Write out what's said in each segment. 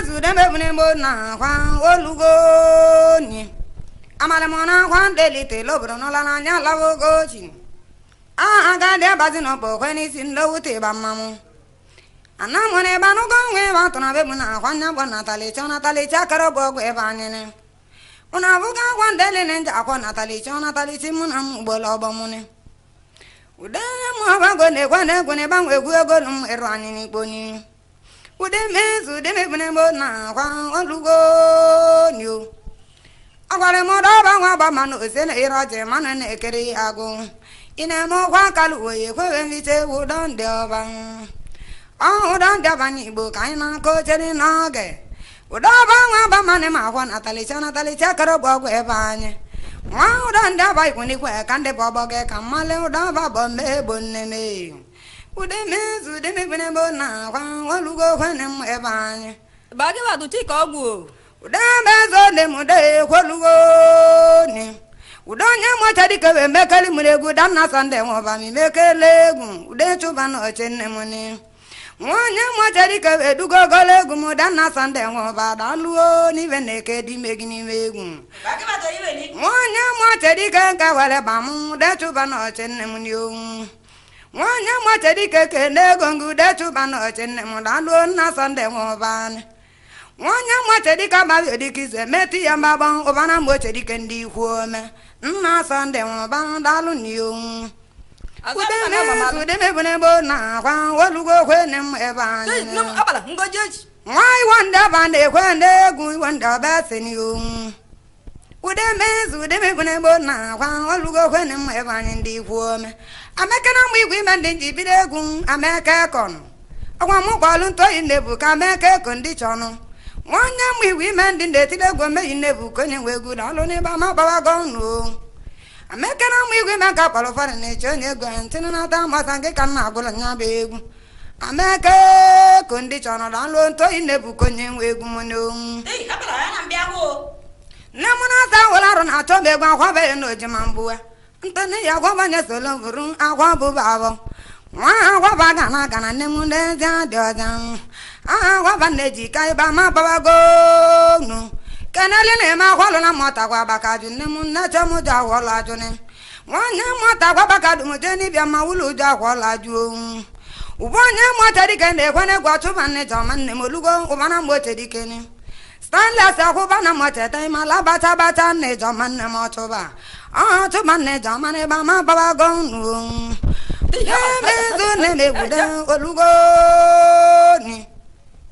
zude me bune bo na kwa olugo ni amale mona kwa delite lobro no la na nya lawo gochi aga de bazino bo kweni sin lo uti ba mamu anamone ba no gonwe ba to na be buna kwa nya bo na tale cha karo bo gwe ba nyene una buga kwa dele ne ja kwa na tale si muna bo lo bo mune ude mo ba go ne kwa ne go ne ba ngwe gu ego num ero ani ni gboni ude mezu de me bune bo na kwa olugo ni o agware mo do ba nwa ba manu ose na iro je manu na ekere agu ine mo kwa kalu oye kwe we vite wo don de oba o don de ba ni bo kai na ko jeri na ge wo do ba nwa ba manu ma kwa na tali cha karo bo gwe ba nye wa o don de ba ku ni kwe kan de bo bo ge kamale o do ba bo me bo ne me ude mezu de me bune bo na kwa olugo kwe ne mo e ba nye ba ge ba du ti ko gwu ude mezo de mo de olugo ni udonya mo tadi ke mekali muregu dan na sande mo ba mi mekele gu ude chuba no chenne mo ni wonya mo tadi ke du gogole gu mo dan na sande mo ba daluo ni veneke di megini megu ba ge ba to iwe ni wonya mo tadi ke ka wale ba mu de chuba no chenne mo ni o wonya mo tadi ke ne gongu de chuba no chenne mo daluo na sande mo ba ni wonya mo tadi ka ba di kize meti ya ba bon obana mo tadi ke ndi huome nna sande mo ba dalu ni o ude me bune bo na kwa olugo kwe ne mo e ba ni no abala ngo jeji why wonder bande kwe ne gu wonder ba se ni o ude me bune bo na kwa olugo kwe ne mo e ba ni ndi huome ameka na mo igwe me ndi bide gu ameka kon agwa mo gwalu nto inebu ka ameka kon ndi chono wonya mu iwi mendi ndetile gwo me inebu konye wegu dalo ne ba ma ba gonu ameka na mu iwi meka palo fare ne chonye gwo ntinu na ta masange kan na agula nya begu ameka kondi chono dalo nto inebu konye wegu mono abala ya na mbia go na muna ta wala ro na to be gwa kwa be no jimambua ntane ya gwa banya solo buru agwa bu babo wa agwa ba gana ne mu ne ja de ojan wa baneji kai ba ma ba go no kanale ne ma kwalo na mota kwa bakaju ne mu na chamu ja wala june wanya mota kwa bakadu mu jeni bia ma wulu ja wala ju ubanya mota dikende kwene gwa tuba ne jama ne molugo ubana mota dikene stanless ko bana mota tai mala bata ne jama ne mota ba tuba ne jama ne ba ma ba go no ne me buda olugo ni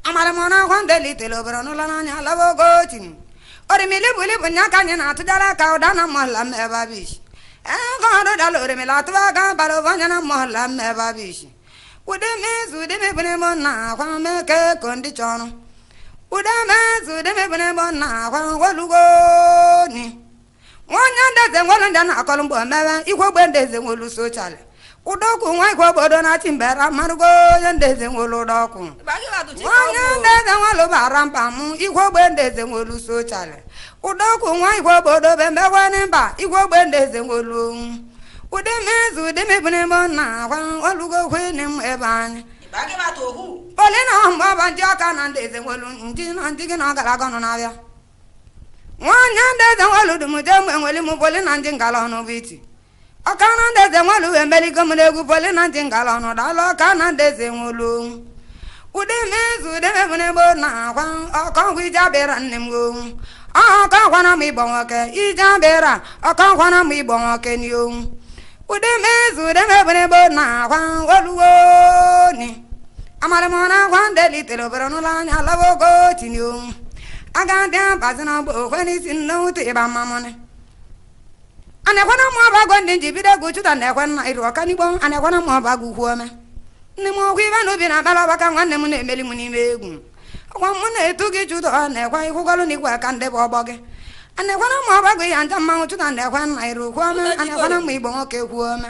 amare mona kwande litelo brono la nya lavo gotin ore mele bule bunya kanya na tudala ka odana mohla me babish garo dalore me latwa ga balo vanya na mohla me babish ude me bune mona kwa me ke condition ude me bune mona kwa wolugo ni wonya ndeze ngolo ndana akolumbo mewe ikwo gbendeze ngolu social udoku nwa ikwo bodo na timbera marugo ndeze ngolu doku ba ge ba du ti ko wonya ndeze ngolu barampa mu ikwo gbendeze ngolu social udoku nwa ikwo bodo bembe wani ba ikwo gbendeze ngolu ude me bune mo na kwa olugo kwene mu ebanye ba ge ba to hu ole na mba ba jaka na ndeze ngolu ndi na gara gono na bia wonya ndeze ngolu dumu jemwe ngoli mu pole na ndi ngala no biti akana ndeze ngolu embeli gomnego pole na ndi ngala no dalo akana ndeze ngolu ude me bune bo na kwa akon wi jabera nnemgo aka kwa na mi bonke ijabera aka kwa na mi bonke ni o ude me bune bo na kwa olugo ni amare mona kwa ndeli telo pero no la nya lavo go tinyo aga de bazina bo kwani sinno te ba mamone ane kwa na mo ba go ndi bide go chuta ne kwa na iro kani bon ane kwa na mo ba go huome ne mo kwi ba no bi na bala baka nwanne mu na emeli mu ni megu kwa mo na etu gi chuto ane kwa iku galo ni kwa kande bo boge ane kwa na mo ba go ya nta ma chuta ne kwa na iro huome ane kwa na mo ibo ke huome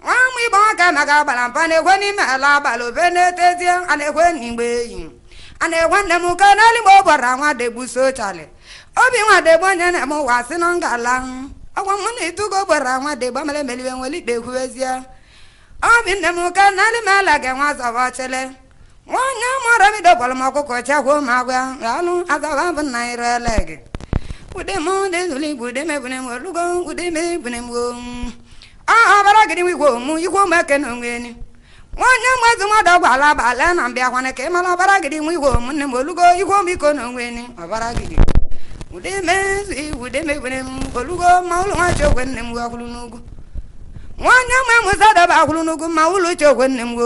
wa mo ibo ka maga bala pa ne kwa ni ma la balo bene tezia ane kwa ni gbe ane kwa ne mu ka na li mo bora nwa de bu so chale obi nwa de bo nya na mo wa si no ngala akwa mo na etu go bora nwa de ba mele meli wen weli de huezia obi ne mu ka na li mala ge nwa za wa chele wonya mo ra mi do kwala ma ko ko cha ko ma gwa anu azaba ban na ire lege ude mo de zuli bude me bune mo lugo ude me bune mo bara gidi wi ko mu yiko ma ke no ngeni wanya mazu ma do bala bala na mbia kwane ke mala bara gidi wi ko mu ne mo lugo yiko mi ko no ngeni bara gidi ude me bune mo lugo ma lu ma cho kwen ne mo akulu nugo wanya ma mu sa do ba akulu nugo ma ulu cho kwen ne mo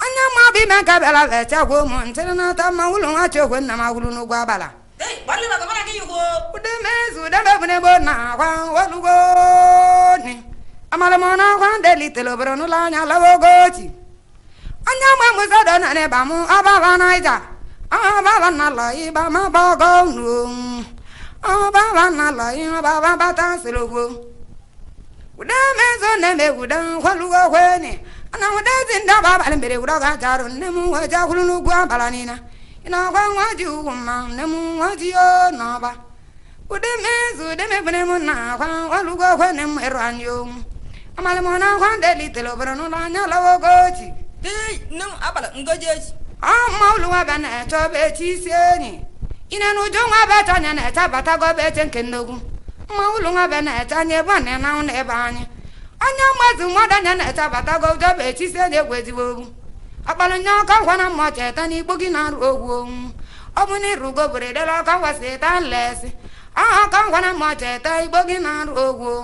anya ma bi me ka bela ve cha ko mo ntere na ta ma ulu ma cho kwen na ma akulu nugo abala Bali ba kamana ke yugo. ude me bune bo na kwa walugo ni amala mona kwa deli telo brono la nya lawo gochi anya ma musa do na ne ba mu aba ba na ija aba ba na la i ba ma ba go nu aba ba na la i ba ba ba ta selogo ude me ne me ude walugo kweni ana ude zinda ba ba le mbere uda ga jaro ne mu wa ja kulunu gwa balanina ina kwa waji uma ne mu waji yo na ba ude me bune mu na kwa walugo kweni mu eranyo amale mona kwa deli telo brono la nya lawo gochi Nung abala ngojeji. maulu wa bana to be chi seni ina no jo wa ba tanya na ta bata go be tenkenogu maulu wa bana tanya bana na ne bani anya mazu modanya na ta bata go jo be chi seni gweziwo abala nya ka kwa na mo cheta ni gbogi na rugo omuni rugo bure de la ka wa setan lesi ka kwa na mo cheta igbogi na rugo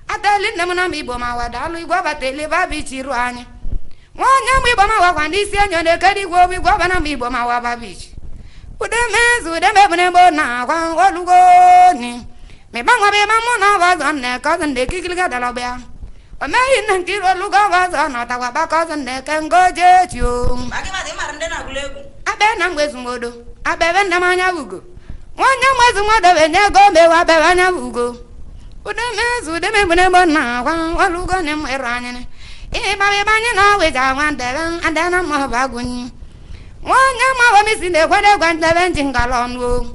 atali ne mona mi bo ma wa dalu igwa batele ba bi chiru anya wanya mi bo ma wa kwa ndisi enyo ne kedi gwo bi gwa bana mi bo ma wa ba bi ude me bune bo na kwa walugo ni me bangwa be ma mo na wa zan ne ka zan de kikil ga dala be o me yin ti ro lugo wa zan na ta wa ba ka zan ne ken goje tio Bagi ma de marande na gulegu. abe na ngwezu ngodo abe be na manya bugo wanya ngwezu ngodo be ne go me wa be wanya bugo ude me bune bo na kwa walugo ne mo eranye ne ba be banye na we ja wan de anda na mo ba gun wanya ma wa mi sinde kwa de gwan de ben jingalon wo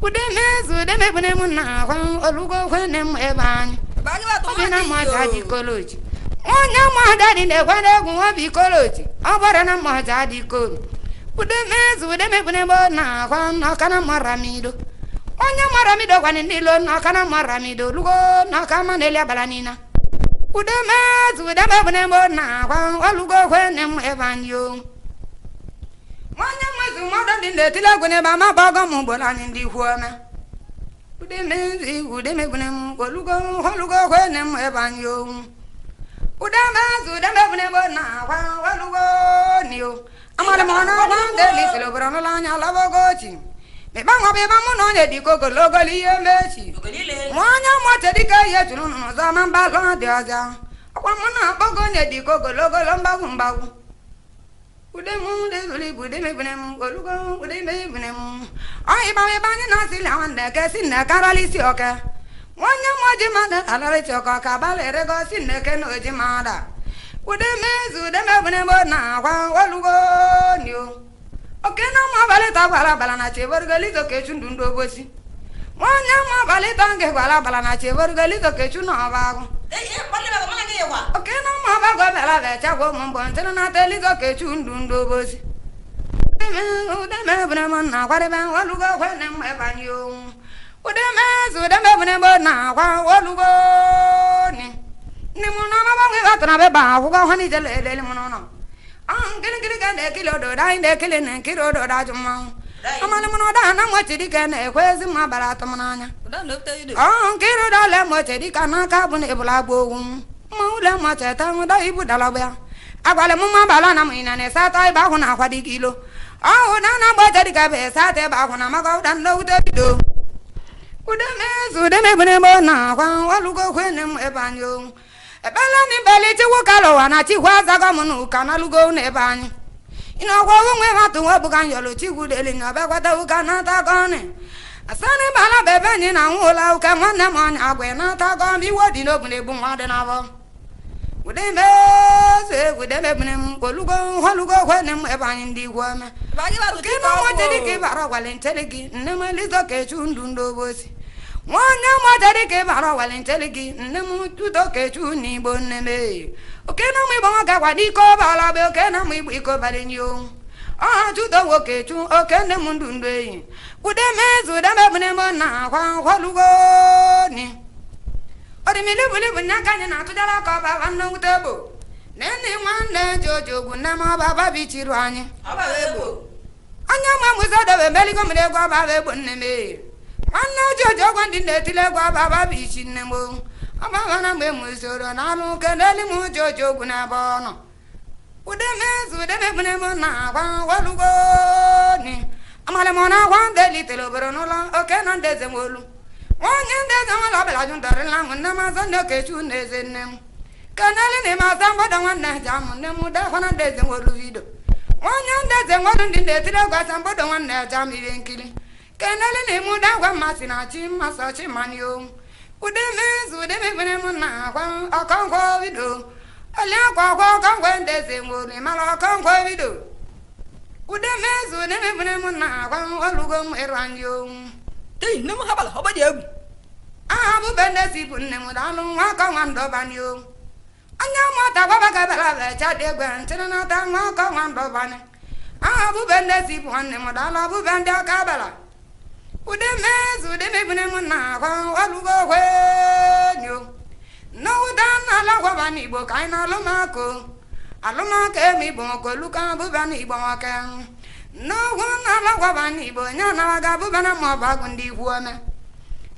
ude me bune mo na kwa walugo kwa ne mo e banye Bagi ba to na mo ta di koloji wanya ma da di de kwa de gun wa bi koloji abara na mo ta di ko ude me bune bo na kwa na kana maramido wanya maramido kwa ni lo na kana maramido lugo na kama ne le balanina ude me bune bo na kwa walugo kwa ne mo e banyo wanya mazu modo di de tila gune ba ma ba go mo bolani ndi huoma ude me bune mo walugo kwa ne mo e banyo ude me bune bo na kwa walugo niyo amale mona kwa de li selo brono la nya la bogochi me bango be ba mo no ne di ko logo li ye mechi Gogelile. wanya mo te di ka ye tunu no za man ba lo de aja akwa mo na bogo ne di ko logo lo mba ude mu de zuli bude me bune mu walugo ude me bune mu ai ba me ba ni na si la wande ke si na karali si oke wanya mo ji ma da alare choko ka ba le re go si ne ke no ji ma da ude me bune bo na kwa walugo niyo oke na ma bale ta bala na che borgali to ke chundundo bosi wanya ma bale ta nge bala na che borgali to ke chuno ba go Bali ba kamana ke yugo. oke na ma ba go bela ve cha go mo bon tena na teli to ke chundundo bosi ude me bune mo na kwa re ba walugo kwa ne me banyo ude me bune bo na kwa walugo ni mo na ma ba nge ba tna be ba hu ga hani jele le mo no gili ga de kilo do da inde kile ne kilo do da juma amale mo da na mo ti di ga ne kwezi ma bara to mananya Da no te yudo. kilo da le mo ti di ka na ka bu ne bula bo mo le mo ta ta mo da ibu da la ba agwale mo ma bala na mo ina ne sa ta ba hu na kwa di kilo na bo ti di ka be sa te ba hu na ma ga da no de do ude me bune mo na kwa walugo kwene mo e banyo ebela ni beli ti wukalo wana ti kwaza ga munu kana lugo ne banyi ina kwa wonwe matu wabu kan yolo ti gudeli na be kwata uka na ta gone asani bala bebe ni na nwula uka nwanne mo nya agwe na ta go mi wodi no bune bu nwa de na bo ude me bune mo lugo kwene mo e banyi ndi kwa me Bagi ba to ti kino mo te di ke bara walentelegi ne ma lizo ke chundundo bosi wanya mo te di ke bara walentelegi ne mu tuto ke chuni bonne me okena mo ibon ga kwa di ko bala be okena mo ibu ko bale nyo judo nwoke chu oke nne m ndụ ndụ eyi ude mezu ude mebune m na akwa kwalugo ni odimili bulibu nyaka anyị na-atụjara ka ọbaba nne nwute egbo nene nwanne jojogwu nne m ọbaba bichiru anyị onye nwe mụzọ dobe meligo m egwu ọbaba egbo nne m eyi nwanne jojogwu ndị na-etile egwu ọbaba bichi nne m ọbaba na mgbe m usoro na alụ keleli m jojogwu n'ebe ọ nọ ude mezu ude mebune m na akwa walugo ni amale m na akwa ndị litere obere n'ụlọ oke na ndị eze nwolu onye ndị eze nwere ọbụla jụ ntarịla ahụ nne m azọ ndị okechu na eze nne m keneli na ime asa mgbada nwanne ja m nne m dakwa na ndị eze nwolu vidio onye ndị eze nwolu ndị na-etiri egwu asa mgbada nwanne ja m ihe nkiri keneli na ime ụda agwa mmasị na chi mmasị ọchị manio ude mezu ude mebune m na akwa ọkọnkwo vidio ole akwa akwa ọkọnkwo ndị eze nwolu ịmara ọkọnkwo vidio ude mezu ude mebune m na akwa olugo m ịrụ anyị Tei, nemu habala, hoba di egwu. Aha bụ bende si bụ nne m dalụ nwa ka nwa ndọbani o. Anya mụta gwaba ka bela becha dị egwe ntịrị nata nwa ka nwa ndọbani. Aha bụ bende si bụ nne m dalụ bụ bende aka bela. Ude mezu ude mebune m na akwa olugo kwenyo. N'ụda n'ala gwaba n'Igbo ka anyị na-alụmako. Alụmako eme Igbo okoluka bụba n'Igbo nwoke. N'ogwu n'ala gwaba n'Igbo nya na-aga bụba na ma ọ bụ agụ ndị ikwu ome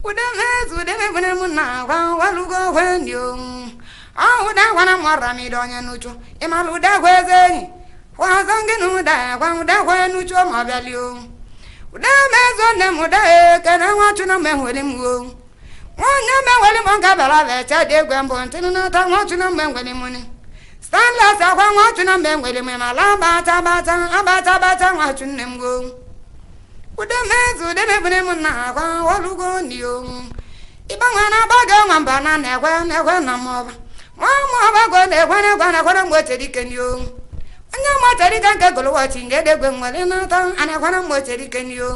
ude mezu ude mebune m na agwa walugo kwenyo ahụda gwana m ọra m ide onye n'uchu ịmala ude gwa eze enyi kwazọ gị na ụda gwa ude gwa n'uchu ma ọ bịalio ude mezu nne m ude ekene nwachụ na mgbe nwere m o nwanyị menwere m nka bịara becha dị egwe mbụ ntịnụ nata nwachụ na mgbe nwere m ni Stanless akwa nwachụ na mgbe nwere m mala abata nwachụ nne m go ude mezu ude mebune m na akwa olugo ndi o ịgbanwe na agbago nwa mba na na-ekwe na mmọba nwa mmọba go na-ekwe mgboche dike ndi o onye mgboche dike nke golowachi nge degwe nwere nata ana-ekwe na mgboche dike ndi o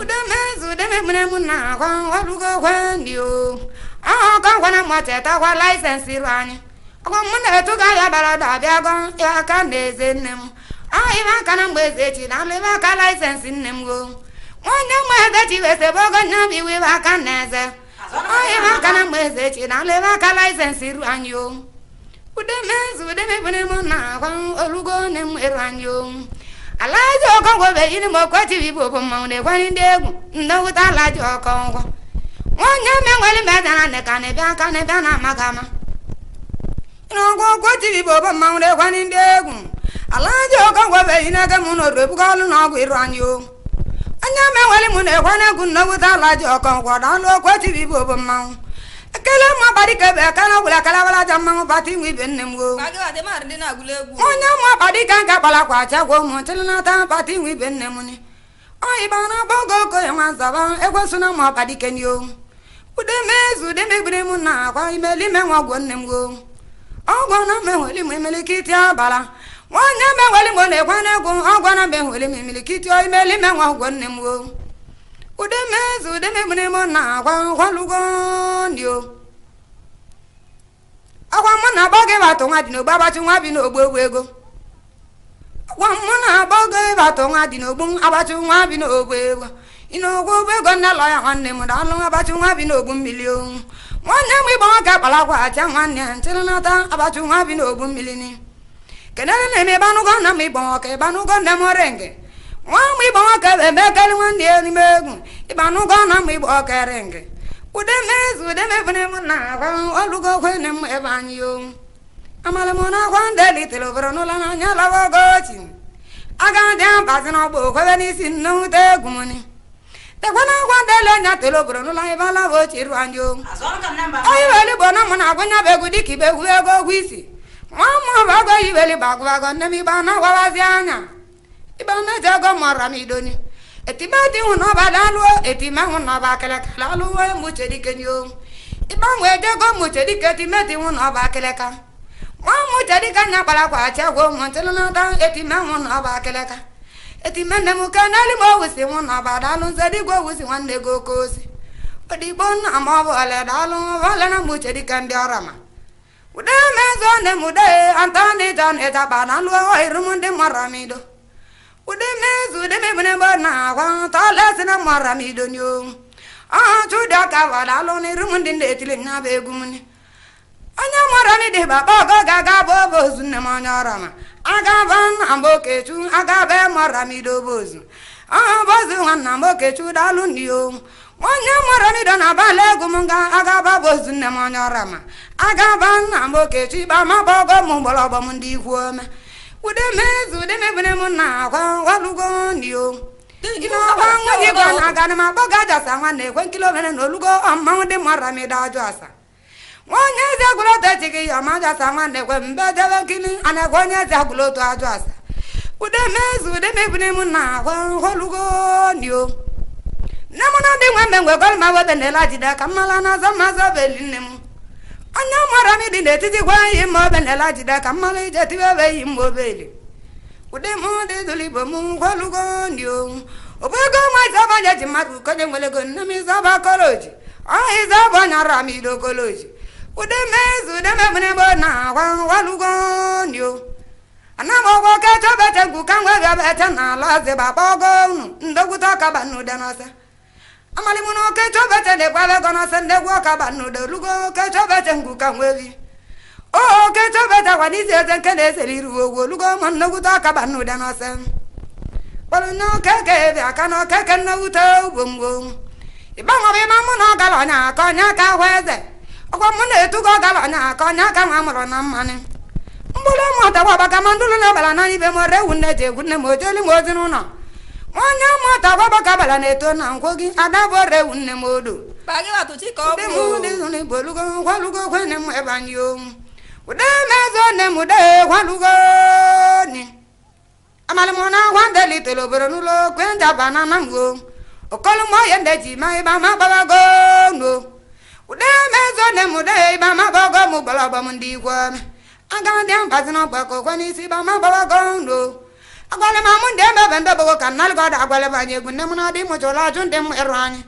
ude mezu ude mebune m na akwa olugo kwe ndi o ahụ ka nkwa na mgboche takwa laịsensị iru anyị ọgwa m na-etuga ya bara dabịago ya aka na eze nne m ibe aka na mgbe eze chi na alụ ibe aka laịsensị nne m go nwanne mgbe eze chi wesebe ogo nya bụ iwe ibe aka na eze ibe aka na mgbe eze chi na alụ ibe aka laịsensị iru anyị o ude mezu ude mebune m na akwa olugo nne m eru anyị o alaji ọkọngwọ be yiri m okwechibi bụ bụ mmanwụ na-ekwanye ndị egwu ndewụta alaji ọkọngwọ nwanne menwere mejana neka na-ebịa aka na-ebịa na amaghị ama n'ọgwụ okwechibi bụ bụ mmanwụ na-ekwanye ndị egwu alaji ọkọngwọ be yi na-ege m n'oru ebuga ọlụ na ọgwụ iru anyị o onye menwere m na-ekwanye egwu ndewụta alaji ọkọngwọ dalụ okwechibi bụ bụ mmanwụ ekele mma gbadike bụ ekele ọgwụla kalabalaja mmanwụ bata inwe ibe nne m o onye mma gbadike nke kpalakwa achagwa ụmụ chịlịnata bata inwe ibe nne m ni oyiba na agbago okoye nwa nzaba egwesu na mma gbadike ni o ude mezu ude megbure m na akwa imelime nwa ọgwụ nne m go ọgwụ na menweli m imilikiti abala nwanyị menweli m na-ekwe egwu ọgwụ na menweli m imilikiti imelime nwa ọgwụ nne m go ude mezu ude megbune m na akwa kwalugo ndị o akwa mụ na agbago ịbatụ nwa dị n'ogbo agbachi nwa bi n'ogbo egwu ego akwa mụ na agbago ịbatụ nwa dị n'ogbo agbachi nwa bi n'ogbo ego ịnogbo ogbo ego nne lọ ya nwanne m dalụ agbachi nwa bi n'ogbo mmiri o nwanne m ịgba nwoke akpalakwa acha nwanne ya ntịrịnata agbachi nwa bi n'ogbo mmiri ni kenere na-eme ịbanụgo nna m ịgba nwoke ịbanụgo nne m renge nwa m ịgba nwoke bụ ebe ekele nwanne ya n'ime egwu ịbanụgo na m ịgba ọka renge ude mezu ude mebune m na akwa olugo kwene m ebe anyị o amala m na akwa ndị litere obere n'ụlọ n'anya lawa ogochi aga dị abazi n'ọgba okwebe n'isi nnewute egwu m ni tekwana akwa ndị ele nya tere obere n'ụlọ ebe alaba ochi ru anyị o onye weli bụ na m na-agwụnya bụ egwu dịka ibe egwu ego ogwu isi nwa m bụ ogo iweli bụ agụbago nne m ịgba na agwawazi anya ịgba meje ego mọra m idoni etimeti hụ n'ọba dalụ etime hụ n'ọba akịlịka lalụ nwe mụche dike nyo ịgbanwe ejego mụche dike etimeti hụ n'ọba akịlịka nwa mụche dike nya kparakwa achagwo ụmụ ntịlịnata etime hụ n'ọba akịlịka etime nne m ke n'elu m owusi hụ n'ọba dalụ nze digwe owusi nwanne gị oke osi odigbo nna m ọ bụ ole dalụ ole na mụche dike ndị ọrama ude mezo ne mude antani jan etabana luo irumundi maramido ude mezo de mebne bana kwa talasina maramido nyo chuda kavala lo ni rumundi ndetile ngabe gumuni anya maramide baba gaga bobo zunne manyarama agaban ambokechu agabe maramido bozu bozu wanna ambokechu dalundio Wanya maramido na bale gumunga agaba bozu ne manyarama agaban ambokechu ba mabogo mumbolo bomundi kwome ude mezu de mebne munna kwa walugo ndio ino bango ni gona gana maboga jasa wane kwen kilomene no lugo amma de maramida jasa Wanya zagulo tachiki yamaja samane kwe mbede wakili ane kwenye zagulo tu ajwasa ude mezu de mebune muna kwa lugo ndio namuna di mwembe ngwe kwa lima webe jida kamala na zama za beli nemu anya marami di titi kwa yimo webe jida kamala ijeti webe yimo beli ude mwede tulipo mu kwa lugo ndio ubego mwazaba jaji madu kwenye mwelego nami zaba koloji zaba nyarami do koloji ude mezu de mebune bona walugo ndio anamo ke chobete gukangwe gabete na laze babogo ndoguta kabanu de nose amali muno ke chobete de kwabe kono sende gwa kabanu de lugo ke chobete gukangwe vi ke chobete kwani zeze kele seriru ogo lugo man ndoguta kabanu de nose balono ke bi akano ke na uta bongo ibango be mamuno galonya konya ka hweze Okwa mune etugo galanya konya ka ngamro na mmane mbule mota wa baka mandulu na bala na ibe mo rewunne je gunne mo jeli mo zinuna monya mota wa baka bala ne to na nkogi adabo rewunne modo bagi wa to chi ko de mu de zone bolugo kwalugo kwene mo ebanyo ude mezo ne mude kwalugo ni amale mona kwande litelo beronulo kwenda banana ngo okolo mo yende ji mai ba ma baba go no ude mezo ne mude ba ma bogo mu bala ba mundi kwa aga de ambazino bako kwa ni si ba ma baba gondo agwale ma munde ba bendo bogo kanal go da agwale ba nyegu ne muna di mo jola junde mu erwani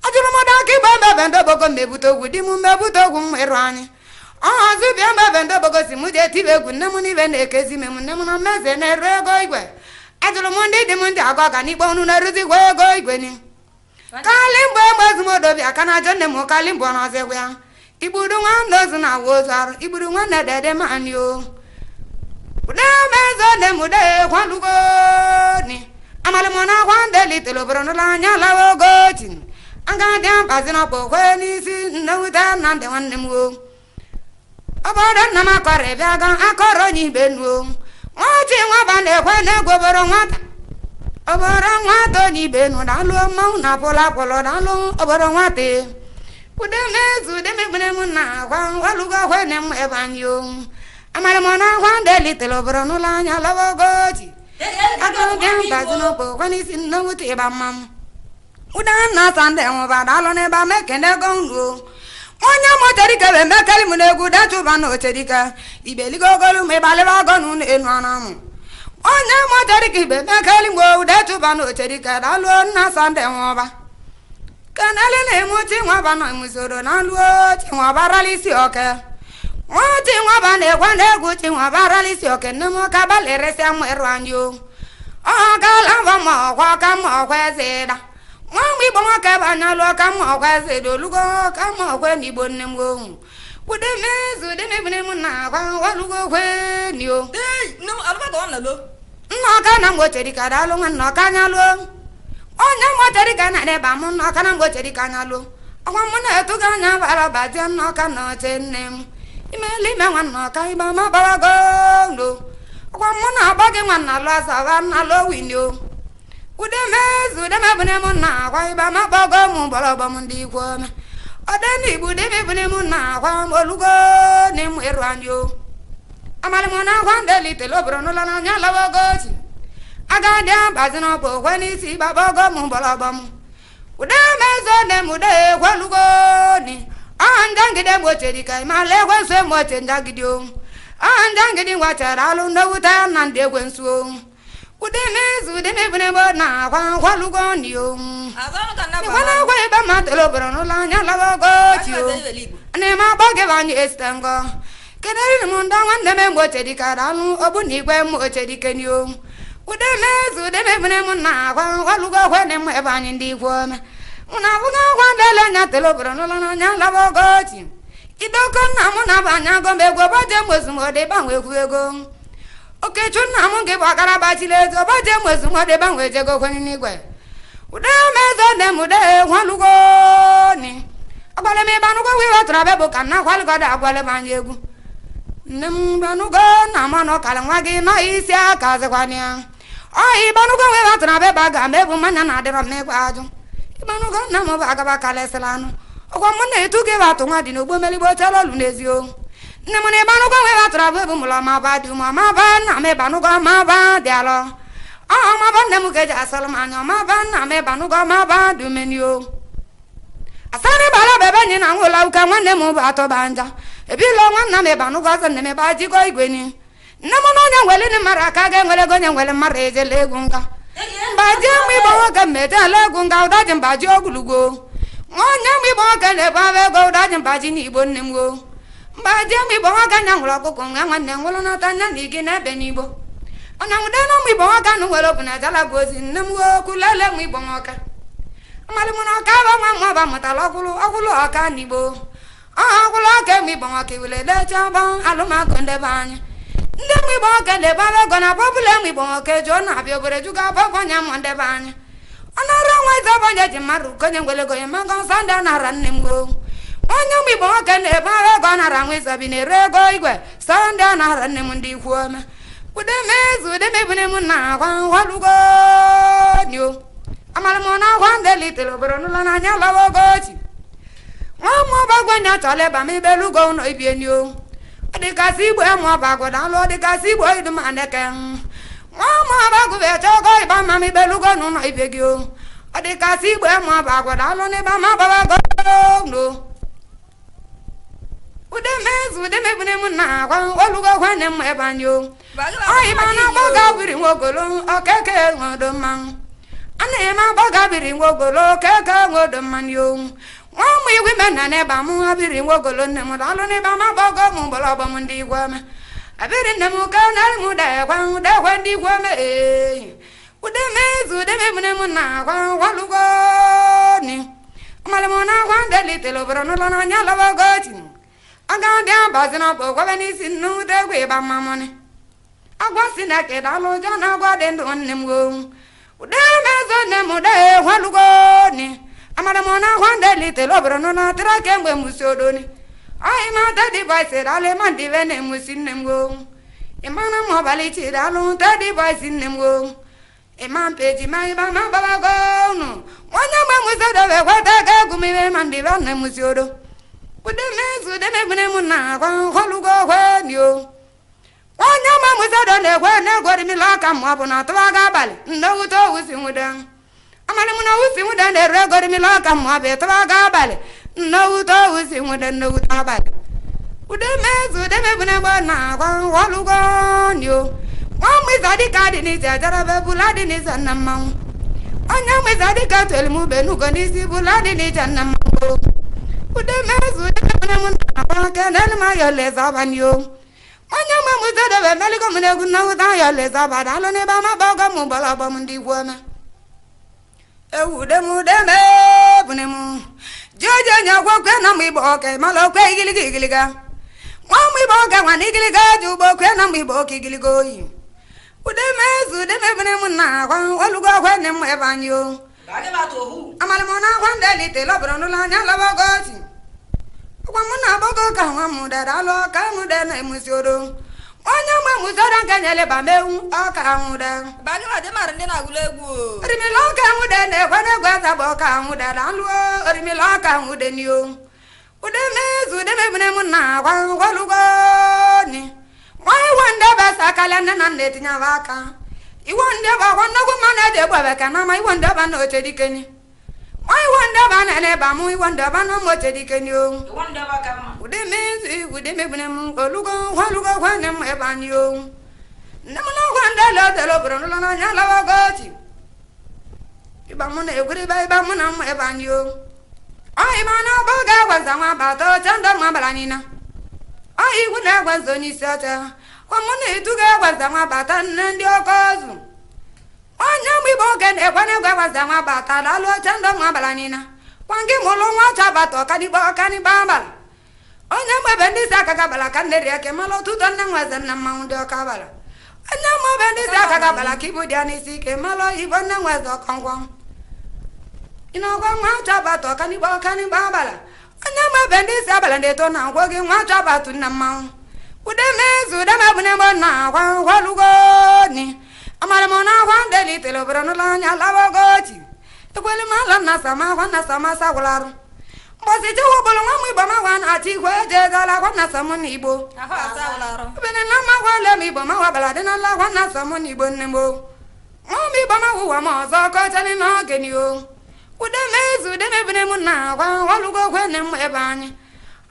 ajuru mo da ki ba bendo bogo mebuto gudi mu mebuto gu mu erwani azu bi ba bendo bogo si mu je tibe gu ne mu ni bende kezi me mu ne muna meze ne rego igwe ajuru mo ndi di mu ndi agoga ni bonu na ruzi go igwe ni Kalimbo mazmodo bi akana jonne mo kalimbo na zegwa ibudu ngando zuna wozar ibudu ngana dede manyo ude mezo ne mude kwalugo ni amale mona kwande litelo brono la nyala wogotin anga dem bazino bo kweni si nawuta nande wanne mo aboda na makore bi aga akoro ni benu wati nwa bande kwene goboro nwata Oboro nwato ni benu dalu mau na pola polo dalu oboro nwate ude mezu de mebune muna kwa walugo kwene mu ebanyo amale mona kwande litelo oboro nula nya lawogoti ako dem bazino po kwani sinno muti ba mam uda na sande mo ba dalu ne ba mekende gongo onya moteri ke be mekali mu ne guda tuba no terika ibeli gogolu me bale ba gonu enu anamu Onye moteri ki be mekali mo de tuba no terika dalu na sande mo ba kanale ne muti nwa ba na musoro na lu ti nwa ba ralisi oke muti nwa ba ne kwa ne gu ti nwa ba ralisi oke ne mo ka ba le rese mo erwanyo gala ba mo kwa ka mo kwa zeda mo mi bo mo ka ba na lu ka mo kwa zedo lugo ka mo kwa ni bonne mo ude mezu de mebune muna kwa walugo kwe niyo no alba go na lo no kana mo terika dalu no kanya lo onya mo terika na ne ba mo no kana mo terika nya lo akwa mo na etu ga nya bara ba je no kana tenem imeli me wan no kai ba ma ba go no akwa mo na ba ge wan na lo sa ga na lo winyo ude mezu de mebune muna kwa ba ma ba go mu bolo ba mu ndi kwa Odeni bude mebune muna kwa olugo ni mu erwanyo amale mona kwa ndeli telo brono la nya lawogoti aga dia bazino po kwa ni si babogo mu bolobam ude mezo ne mude kwa lugo ni andangi de mocheri kai male kwa se moche ndagidio andangi di watara lu ndawuta nande kwensu ude mezu de mebune bona kwa lugo ni yo azano kana ba wana kwa ba matelo brono la nya lawogoti ne ma boge banyi estango kenere m ndị nwanne m mgbe oche dịka alụ ọ bụ na igwe m oche dike ni o udemezu udemebune m na agwa ọlụgo ọgwene m ebe anyị ndị ikwu ome mụ na abụghị agwa ndele nya tele obodo n'ụlọ n'anya laba ogochi idoko nna m na bụ anya gọm ego ọbaje mozumode gbanwe ekwu ego okechu nna m nke bụ ọkara bachile ezi ọbaje mozumode gbanwe ejego kwenye n'igwe udemezu nne m ude nwalugo ni agwale m ịbanụgo wee wetụrụ abịa bụ ka nna kwalụgodo agwale m anya egwu nne m banụgo na m nọ kala nwa gị nọ isi aka zikwana ya ịbanụgo wee wetụrụ abịa bụ aga m ebu mmanya na-adịrọ m n'ịgwa ajụ ịbanụgo nna m bụ agaba kalesịla anụ ọgwa m na-etu gị watụ nwa dị n'ogbo meligbo chela olu n'ezio nne m na ịbanụgo wee wetụrụ abịa bụ mụlọ maba dị ụmụ maba nna m ịbanụgo maba dị alọ maba nne m ka eji asọrọ m anya maba nna m ịbanụgo maba dị umenio asarị bara bebe nyi na nwụla ụka nwanne m bụ atọba nja ebilo nwanna m ịbanụgo ọzọ nne m ebe ajigo igwe ni nne m na onye nwere ni mara aka ga-enwere ego onye nwere mmadụ ejela egwu nka mbaji m igbo nwoke mmete ala egwu nka ụdaji mbaji ogulugo onye m igbo nwoke na-ebu aba ego ụdaji mbaji na igbo nne m go mbaji m igbo nwoke nya nwere ọkụkọ nwa nwanne nwụrụ n'ọta nya na igi n'ebe n'igbo ọnya nwude na ụmụ igbo nwoke anụ nwere obu na jala bụ ozi nne m okwu lele m igbo nwoke amalị m na ọka aba nwa nwa ba mụtara ọkwụlụ ọka n'igbo ọkwụlụ ọka eme igbo nwoke were lecha ba alụmakụ ndebe anya ndị m igbo nwoke ndebe aba ego na bọbụla enwe igbo nwoke jụọ na-abịa obere juga bọbọnya mụ ndebe anya ọ nara nwa eze ọbọnya ji mmadụ konye ngwelegonye mego nsọ ndị a nara nne m go onye m igbo nwoke na-ebe aba ego ọ nara nwa izobi na-ere ego igwe sọ ndị a nara nne m ndị ikwu ome udemezu udemebune m na agwa ngwalugo nio amalị m na agwa ndị litere obodo n'ụlọ n'anya lawa ogochi nwa m ọbagwenya chọla eba m ibelugo ụlọ ibie nio ọ dịgasị igbo emu ọbagwada alụ ọ dịgasị igbo idumaneke nwa m ọbagwụ echeogo ịba ma m ibelugo n'ụlọ ibie gị ọ dịgasị igbo emu ọbagwada alụ n'ịba ma ọbabago no udemezu udemebune m na agwa olugo gwene m ebe anyị ịba na agbaga biri nwogolo okeke nwodo mmanwụ ana eme agbaga biri nwogolo okeke nwodo mmanụ nwa ụmụ igwe mena n'ebe m abiri nwogolo nne m dalụ n'ebe m agbago m mgbọrọgbọ m ndị igwe ome abiri nne m ka narị m dekwe ndị igwe ome udemezu udemebune m na agwa walugo ni amalị m na agwa ndị litere obodo n'ụlọ n'anya lawa ogochi aga ndị abazi na ọbụ gwabe n'isi nnute egwu ịba mmamọnị agwa si na keda alụ ụjọ na agwa dị ndụ nne m go udemezu nne m ude walugo ni amara m na agwa ndị litere obodo n'ụlọ tịra kemgbe mbusi odoni ọhị ma tedi boys dalụ ma ndị be na-emusi nne m go ịmana m ọbalị chiri alụ tedi boys nne m go ịma mpeji ma ịba ma babago unu onye mgbe musi odobe kweta ka egwu m ibe ma ndị be na-emusi odo udemezu udemebune m na agwa ngwalugo gwenio onye mgbe musi odo na-egwe na-egwerimila aka ma ọ bụ na atụba ga abalị nnewute owusi nwude amalị m na owusi nwude na-eru egorimila aka ma ọ bụ ịtụba ga abalị nnewute owusi nwude nnewute abalị udemezu udemebune m na agwa ngwalugo nio nwa mgbe dịka dị n'isi ajaraba bụla dị n'isi nna mmanwụ onye mgbe dịka tụelu m ube n'ugo n'isi bụla dị n'ije nna mmanwụ udemezu udemebune m na agwa kenelu m ayọ leza ọbanio onye mgbe m zedebe meligo m n'egwu nnewute ayọ leza ọbada alụ n'ebe amabago m gbọrọgbọ m ndị igwe ome udemebune m jioji onye ọgwọkwe na mgbe igbo oke mala okwe igiliga igiliga nwa mgbe igbo oke nwana igiliga ji ugbo okwe na mgbe igbo oke igiliga oyi udemezu udemebune m na agwa olugo ọgwe nne m ebe anyị amalị m na agwa ndị litere obodo n'ụlọ anya lawa ogochi ọgwa m na agbago ka nwa m dara alụ ọka nwude na-emusi odo onye mgbe musi odo nke nyere ba mewu ọka nwude orimila ọka nwude na-ekwe na-egwu eze bụ ọka nwude alụ orimila ọka nwude nio udemezu udemebune m na agwa ngwalugo ni nwa iwe ndị ebe sa kalịa nne na nna etinye aka iwe ndị ebe ọgwa nnukwu mma na-eji egbu ebe ka na ama iwe ndị ebe na oche dikeni nwa iwe ndị ebe na-ene ebe amụ iwe ndị ebe na ụmụ oche dikeni o udemezu udemebune m olugo ngwalugo gwanne m ebe anyị o nne m na ọgwa ndị ele odele obodo n'ụlọ n'anya lawa ogochi ịba mụ na egwuriba ịba mụ na mma ebe anyị o ọhịma na ọbụ ga-agwaza nwa bata oche ndọ nwa bara anyị na Ayi kuna gwazo ni sata. Kwa mune tuga gwaza mabata ndi okozu. Onya mwibo gene kwane gwaza mabata lalo chando mabalanina. Wangi mulu mwacha bato kani bambala. Onya mwebendi saka kabala kandere yake malo tutona ngwaza na maundi okabala. Onya mwebendi saka kabala kibudiani sike malo ibona ngwaza kongwang. Inogwa mwacha bato kani bambala. Onya mwebendi sabala ndeto na ngwogi mwacha bato na maung. Ude mezu dama bune bona kwa lugoni. Amara mona kwa deli telo brano la nya lawa goti. Ekwele mala na sama sagularu. Mbosi jo bolo ngami bama wan ati kwa jegala kwa na samoni ibo. Aha sagularu. Bene na ma kwa le mi bama wa bala de na la kwa na samoni ibo nembo. Ngami bama wa ma zo ko tani na geni o. Ude mezu de me bune muna kwa lugo kwa nem ebanye.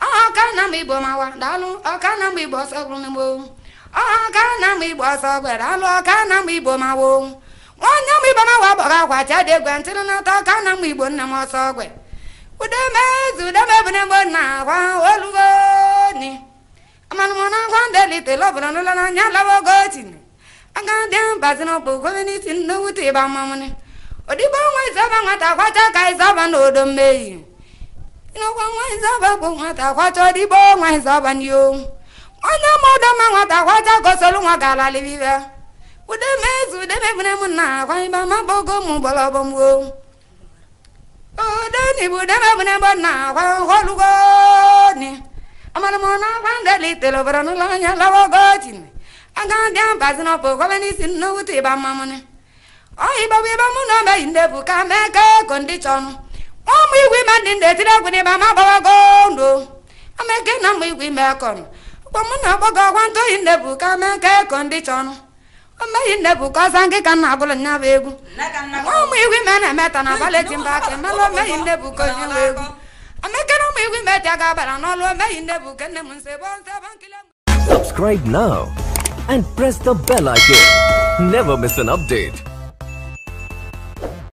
Akana mi bo ma wa dalu akana mi bo sagulu nembo. Akana mi bo sagwe dalu akana mi bo ma wo. Wanya mi bo ma wa boga kwa chade gwantino na to akana mi bo na mo sagwe. Ude mezu de me bune mona kwa olugo ni. Amanu mona kwa deli te lo bro no la nya la wo goti ni. Anga dem bazino bo ko ni tin no uti ba mamune. Odi bo wa zaba ngata kwa ta kai zaba no do meyi. No kwa wa zaba bo ngata kwa to di bo wa zaba ni yo. Onya mo do ma ngata kwa ta ko solu ngwa gala li vive. Ude mezu de me bune mona kwa ba ma bo go mu bolo bo mu. Dani bude me bune bona kwa lugo ni. Amana mona kwa deli telo brano la nya la wo goti ni. Anga dem bazino po ko ni sin no uti ba mamune. Ai ba we ba mu no me inde bu ka me ka condition. O mi wi man inde tira ku ni ba ma ba wa gondo. Ameke na mi wi me kon. Ko mu na ba ga kwanto inde bu ka me ka condition. Amba inde bu ka sange kan na bolo nya begu. O mi wi me na meta na bale timba ke malo me inde bu ko nya begu. Ameke na mi wi me ta ga bara no lo me inde bu ke ne mun se bon kilo. Subscribe now and press the bell icon. Never miss an update.